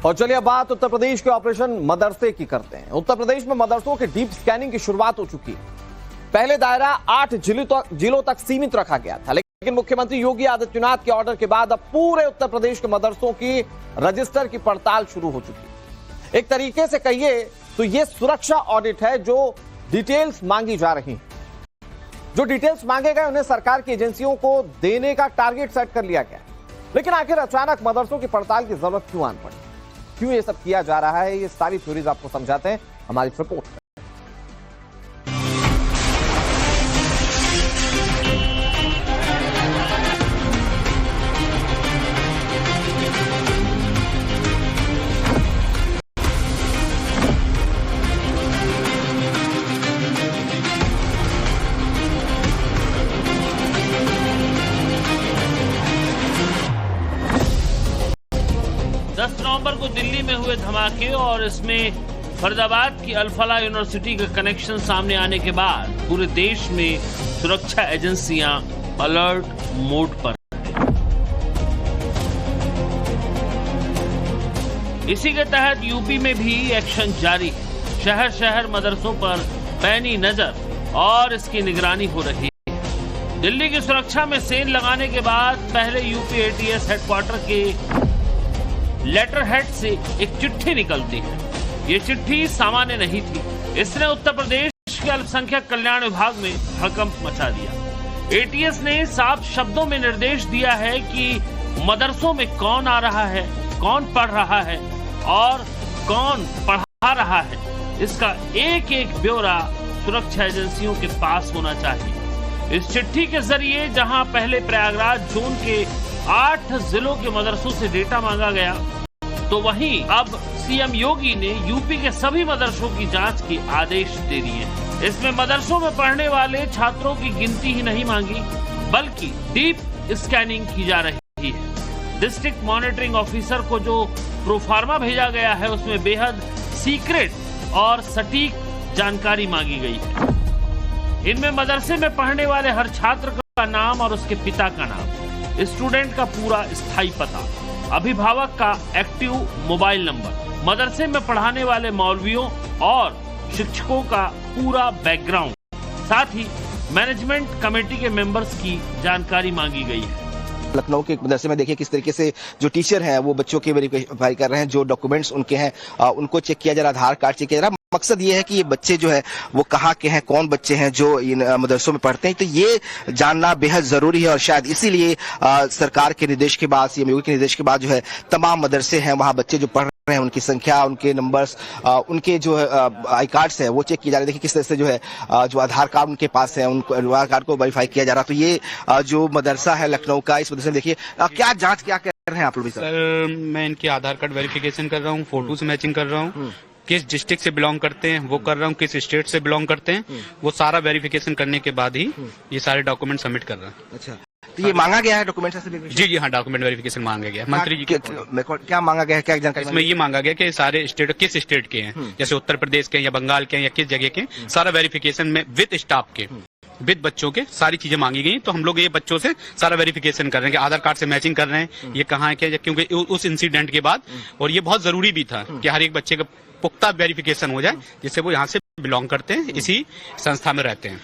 और चलिए अब बात उत्तर प्रदेश के ऑपरेशन मदरसे की करते हैं। उत्तर प्रदेश में मदरसों के डीप स्कैनिंग की शुरुआत हो चुकी है। पहले दायरा 8 जिलों तक सीमित रखा गया था, लेकिन मुख्यमंत्री योगी आदित्यनाथ के ऑर्डर के बाद अब पूरे उत्तर प्रदेश के मदरसों की रजिस्टर की पड़ताल शुरू हो चुकी है। एक तरीके से कहिए तो यह सुरक्षा ऑडिट है, जो डिटेल्स मांगी जा रही हैं। जो डिटेल्स मांगे गए उन्हें सरकार की एजेंसियों को देने का टारगेट सेट कर लिया गया। लेकिन आखिर अचानक मदरसों की पड़ताल की जरूरत क्यों आन पड़ी, क्यों ये सब किया जा रहा है, ये सारी थ्योरीज आपको समझाते हैं हमारी रिपोर्ट में। नवंबर को दिल्ली में हुए धमाके और इसमें फरीदाबाद की अल-फलाह यूनिवर्सिटी का कनेक्शन सामने आने के बाद पूरे देश में सुरक्षा एजेंसियां अलर्ट मोड पर हैं। इसी के तहत यूपी में भी एक्शन जारी है। शहर शहर मदरसों पर पैनी नजर और इसकी निगरानी हो रही है। दिल्ली की सुरक्षा में सेल लगाने के बाद पहले यूपी एटीएस हेडक्वार्टर के लेटर हेड से एक चिट्ठी निकलती है। ये चिट्ठी सामान्य नहीं थी। इसने उत्तर प्रदेश के अल्पसंख्यक कल्याण विभाग में हड़कंप मचा दिया। एटीएस ने साफ शब्दों में निर्देश दिया है कि मदरसों में कौन आ रहा है, कौन पढ़ रहा है और कौन पढ़ा रहा है, इसका एक एक ब्यौरा सुरक्षा एजेंसियों के पास होना चाहिए। इस चिट्ठी के जरिए जहां पहले प्रयागराज जोन के 8 जिलों के मदरसों से डेटा मांगा गया, तो वहीं अब सीएम योगी ने यूपी के सभी मदरसों की जांच के आदेश दे दिए। इसमें मदरसों में पढ़ने वाले छात्रों की गिनती ही नहीं मांगी, बल्कि डीप स्कैनिंग की जा रही है। डिस्ट्रिक्ट मॉनिटरिंग ऑफिसर को जो प्रोफार्मा भेजा गया है, उसमें बेहद सीक्रेट और सटीक जानकारी मांगी गई है। इनमें मदरसे में पढ़ने वाले हर छात्र का नाम और उसके पिता का नाम, स्टूडेंट का पूरा स्थायी पता, अभिभावक का एक्टिव मोबाइल नंबर, मदरसे में पढ़ाने वाले मौलवियों और शिक्षकों का पूरा बैकग्राउंड, साथ ही मैनेजमेंट कमेटी के मेंबर्स की जानकारी मांगी गई है। लखनऊ के मदरसे में देखिए किस तरीके से जो टीचर हैं वो बच्चों के वेरीफाई कर रहे हैं, जो डॉक्यूमेंट्स उनके हैं उनको चेक किया जा रहा है, आधार कार्ड चेक किया जा रहा है। मकसद ये है कि ये बच्चे जो है वो कहाँ के हैं, कौन बच्चे हैं जो इन मदरसों में पढ़ते हैं, तो ये जानना बेहद जरूरी है। और शायद इसीलिए सरकार के निर्देश के बाद, सीएम योगी के निर्देश के बाद जो है तमाम मदरसे हैं वहाँ बच्चे जो पढ़ रहे हैं उनकी संख्या, उनके नंबर्स, उनके जो आई कार्ड्स है वो चेक किए जा रहे हैं। देखिए किस तरह से जो है जो आधार कार्ड उनके पास है, उनको आधार कार्ड को वेरीफाई किया जा रहा है। तो ये जो मदरसा है लखनऊ का, इस मदरसे में देखिए क्या जांच क्या कर रहे हैं आप लोग? सर मैं इनके आधार कार्ड वेरिफिकेशन कर रहा हूँ, फोटो से मैचिंग कर रहा हूँ, किस डिस्ट्रिक्ट से बिलोंग करते हैं वो कर रहा हूँ, किस स्टेट से बिलोंग करते हैं वो सारा वेरिफिकेशन करने के बाद ही ये सारे डॉक्यूमेंट सबमिट कर रहा है। अच्छा, तो ये मांगा गया है डॉक्यूमेंट? जी हाँ, डॉक्यूमेंट वेरिफिकेशन मांगा गया मंत्री जी। क्या मांगा गया है, क्या जानकारी? इसमें ये मांगा गया कि सारे स्टेट किस स्टेट के हैं, जैसे उत्तर प्रदेश के या बंगाल के या किस जगह के, सारा वेरिफिकेशन में विद स्टाफ के, विद बच्चों के सारी चीजें मांगी गई। तो हम लोग ये बच्चों से सारा वेरिफिकेशन कर रहे हैं कि आधार कार्ड से मैचिंग कर रहे हैं, ये कहाँ है क्या, क्योंकि उस इंसिडेंट के बाद, और ये बहुत जरूरी भी था कि हर एक बच्चे का पुख्ता वेरिफिकेशन हो जाए, जिससे वो यहाँ से बिलोंग करते हैं, इसी संस्था में रहते हैं।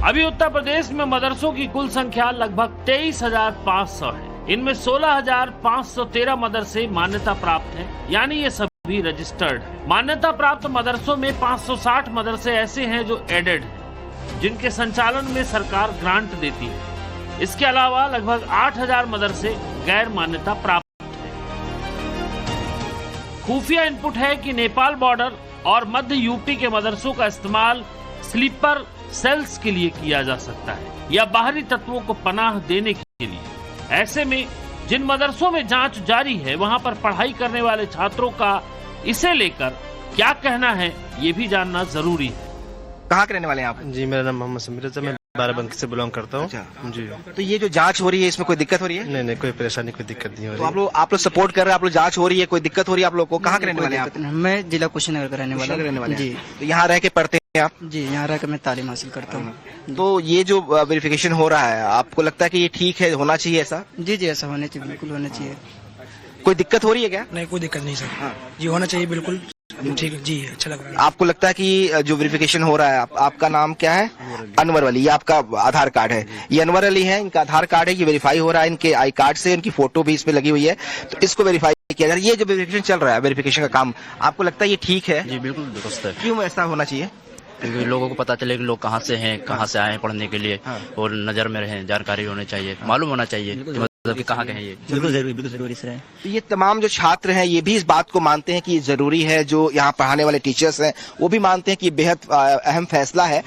अभी उत्तर प्रदेश में मदरसों की कुल संख्या लगभग 23,500 है। इनमें 16,513 मदरसे मान्यता प्राप्त हैं, यानी ये सभी रजिस्टर्ड है। मान्यता प्राप्त मदरसों में 560 मदरसे ऐसे हैं जो एडेड हैं, जिनके संचालन में सरकार ग्रांट देती है। इसके अलावा लगभग 8,000 मदरसे गैर मान्यता प्राप्त हैं। खुफिया इनपुट है कि नेपाल बॉर्डर और मध्य यूपी के मदरसों का इस्तेमाल स्लीपर सेल्स के लिए किया जा सकता है या बाहरी तत्वों को पनाह देने के लिए। ऐसे में जिन मदरसों में जांच जारी है, वहां पर पढ़ाई करने वाले छात्रों का इसे लेकर क्या कहना है, ये भी जानना जरूरी है। कहाँ के रहने वाले हैं आप? जी, मेरा नाम मोहम्मद समीर है, मैं बाराबंकी से बिलोंग करता हूँ। अच्छा। जी। तो ये जो जांच हो रही है इसमें कोई दिक्कत हो रही है? नहीं, कोई परेशानी, कोई दिक्कत नहीं हो रही। तो आप लोग सपोर्ट कर रहे हैं, आप लोग जांच हो रही है, कोई दिक्कत हो रही है आप लोग को? कहाँ के रहने वाले हैं आप? मैं जिला कुशीनगर का रहने वाला। जी। तो यहाँ रह के पढ़ते हैं आप? जी, यहाँ रह के मैं तालीम हासिल करता हूँ। तो ये जो वेरिफिकेशन हो रहा है, आपको लगता है कि ये ठीक है, होना चाहिए ऐसा? जी, ऐसा होना चाहिए, बिल्कुल होना चाहिए। कोई दिक्कत हो रही है क्या? नहीं, कोई दिक्कत नहीं सर। जी होना चाहिए बिल्कुल ठीक है जी, अच्छा लग रहा है। आपको लगता है कि जो वेरिफिकेशन हो रहा है, आपका नाम क्या है? अनवर अली। ये आपका आधार कार्ड है, ये अनवर अली है, इनका आधार कार्ड है, ये वेरीफाई हो रहा है इनके आई कार्ड से, इनकी फोटो भी इसमें लगी हुई है, तो इसको वेरीफाई किया जा रहा है। ये जो वेरिफिकेशन चल रहा है, वेरिफिकेशन का काम, आपको लगता है ये ठीक है? जी बिल्कुल दुरुस्त है। क्यों ऐसा होना चाहिए? क्योंकि लोगों को पता चले कि लोग कहाँ से हैं, कहाँ से आए हैं पढ़ने के लिए, और नजर में रहें, जानकारी होनी चाहिए, मालूम होना चाहिए मतलब कि कहाँ के हैं ये। बिल्कुल जरूरी सर है। तो ये तमाम जो छात्र हैं ये भी इस बात को मानते हैं कि ये जरूरी है, जो यहाँ पढ़ाने वाले टीचर्स हैं वो भी मानते हैं कि ये बेहद अहम फैसला है।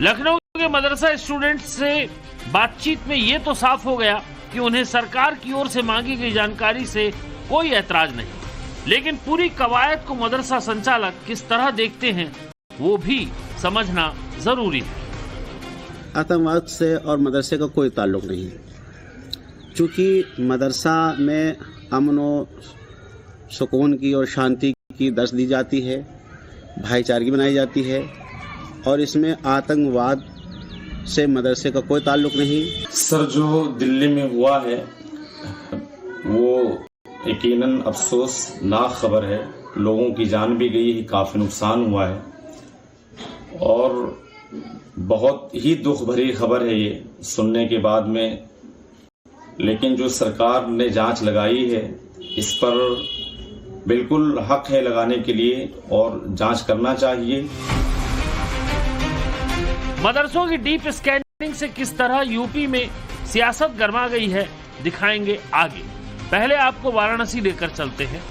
लखनऊ के मदरसा स्टूडेंट्स से बातचीत में ये तो साफ हो गया कि उन्हें सरकार की ओर से मांगी गई जानकारी से कोई ऐतराज नहीं, लेकिन पूरी कवायद को मदरसा संचालक किस तरह देखते हैं वो भी समझना जरूरी है। आतंकवाद से और मदरसे का कोई ताल्लुक नहीं है, चूँकि मदरसा में अमन और सुकून की और शांति की दर्स दी जाती है, भाईचारगी बनाई जाती है, और इसमें आतंकवाद से मदरसे का कोई ताल्लुक नहीं। सर, जो दिल्ली में हुआ है वो यकीनन अफसोसनाक खबर है, लोगों की जान भी गई है, काफ़ी नुकसान हुआ है और बहुत ही दुख भरी खबर है ये सुनने के बाद में। लेकिन जो सरकार ने जांच लगाई है इस पर बिल्कुल हक है लगाने के लिए और जांच करना चाहिए। मदरसों की डीप स्कैनिंग से किस तरह यूपी में सियासत गरमा गई है दिखाएंगे आगे। पहले आपको वाराणसी लेकर चलते हैं।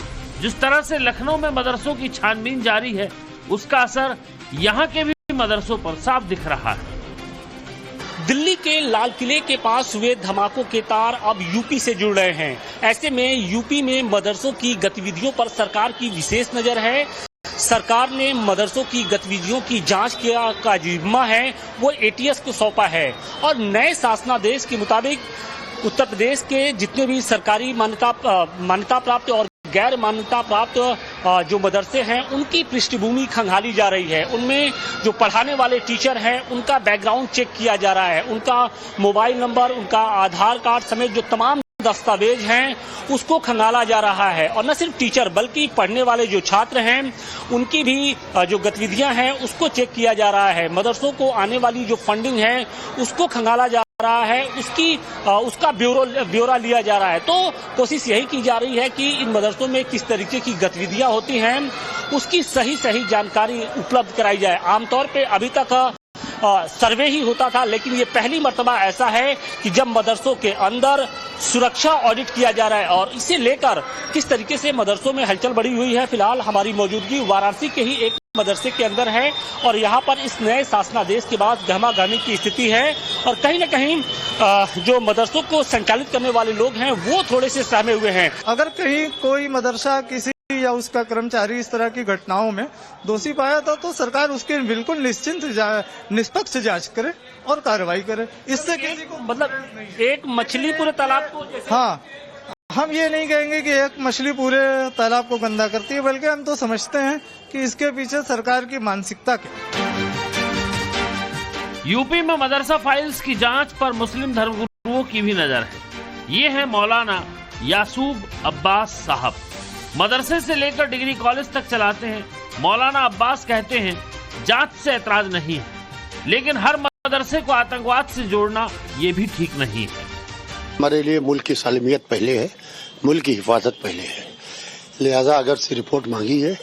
जिस तरह से लखनऊ में मदरसों की छानबीन जारी है उसका असर यहाँ के भी मदरसों पर साफ दिख रहा है। दिल्ली के लाल किले के पास हुए धमाकों के तार अब यूपी से जुड़ रहे हैं। ऐसे में यूपी में मदरसों की गतिविधियों पर सरकार की विशेष नजर है। सरकार ने मदरसों की गतिविधियों की जांच का जिम्मा है वो एटीएस को सौंपा है और नए शासनादेश के मुताबिक उत्तर प्रदेश के जितने भी सरकारी मान्यता प्राप्त और गैर मान्यता प्राप्त जो मदरसे हैं उनकी पृष्ठभूमि खंगाली जा रही है। उनमें जो पढ़ाने वाले टीचर हैं उनका बैकग्राउंड चेक किया जा रहा है, उनका मोबाइल नंबर, उनका आधार कार्ड समेत जो तमाम दस्तावेज हैं उसको खंगाला जा रहा है। और न सिर्फ टीचर बल्कि पढ़ने वाले जो छात्र हैं उनकी भी जो गतिविधियां हैं उसको चेक किया जा रहा है। मदरसों को आने वाली जो फंडिंग है उसको खंगाला जा रहा है, उसका ब्यौरा लिया जा रहा है। तो कोशिश यही की जा रही है कि इन मदरसों में किस तरीके की गतिविधियां होती हैं उसकी सही जानकारी उपलब्ध कराई जाए। आमतौर पे अभी तक सर्वे ही होता था, लेकिन ये पहली मर्तबा ऐसा है कि जब मदरसों के अंदर सुरक्षा ऑडिट किया जा रहा है और इसे लेकर किस तरीके से मदरसों में हलचल बढ़ी हुई है। फिलहाल हमारी मौजूदगी वाराणसी के ही एक मदरसे के अंदर है और यहाँ पर इस नए शासनादेश के बाद गहमा गहमी की स्थिति है और कहीं न कहीं जो मदरसों को संचालित करने वाले लोग हैं वो थोड़े से सहमे हुए हैं। अगर कहीं कोई मदरसा किसी या उसका कर्मचारी इस तरह की घटनाओं में दोषी पाया था तो सरकार उसकी बिल्कुल निष्पक्ष जांच करे और कार्रवाई करे। इससे किसी को मतलब एक मछली पूरे तालाब को, हाँ, हम ये नहीं कहेंगे कि एक मछली पूरे तालाब को गंदा करती है, बल्कि हम तो समझते हैं कि इसके पीछे सरकार की मानसिकता क्या। यूपी में मदरसा फाइल्स की जांच पर मुस्लिम धर्मगुरुओं की भी नजर है। ये है मौलाना यासूब अब्बास साहब, मदरसे से लेकर डिग्री कॉलेज तक चलाते हैं। मौलाना अब्बास कहते हैं जांच से ऐतराज नहीं है, लेकिन हर मदरसे को आतंकवाद से जोड़ना ये भी ठीक नहीं है। हमारे लिए मुल्क की सालिमियत पहले है, मुल्क की हिफाजत पहले है, लिहाजा अगर से रिपोर्ट मांगी है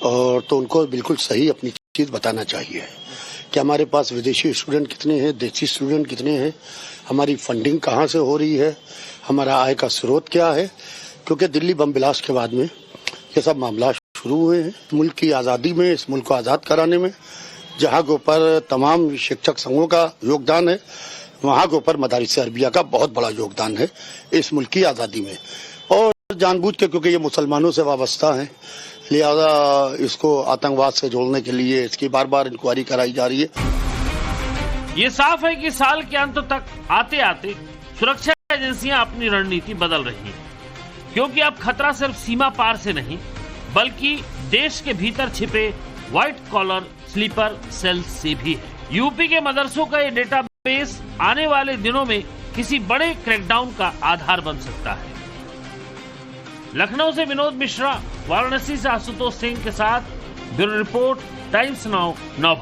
और तो उनको बिल्कुल सही अपनी चीज बताना चाहिए कि हमारे पास विदेशी स्टूडेंट कितने हैं, देसी स्टूडेंट कितने हैं, हमारी फंडिंग कहाँ से हो रही है, हमारा आय का स्रोत क्या है। क्योंकि दिल्ली बम ब्लास्ट के बाद में ये सब मामला शुरू हुए हैं। मुल्क की आज़ादी में, इस मुल्क को आज़ाद कराने में जहाँ के ऊपर तमाम शिक्षक संघों का योगदान है, वहाँ के ऊपर मदारिस अरबिया का बहुत बड़ा योगदान है इस मुल्क की आज़ादी में। और जानबूझ के क्योंकि ये मुसलमानों से वाबस्ता है, लिहाजा इसको आतंकवाद से जोड़ने के लिए इसकी बार बार इंक्वायरी कराई जा रही है। ये साफ है कि साल के अंत तक आते आते सुरक्षा एजेंसियां अपनी रणनीति बदल रही हैं, क्योंकि अब खतरा सिर्फ सीमा पार से नहीं बल्कि देश के भीतर छिपे व्हाइट कॉलर स्लीपर सेल से भी है। यूपी के मदरसों का ये डेटाबेस आने वाले दिनों में किसी बड़े क्रैकडाउन का आधार बन सकता है। लखनऊ से विनोद मिश्रा, वाराणसी से आशुतोष सिंह के साथ ब्यूरो रिपोर्ट, टाइम्स नाउ, नौ।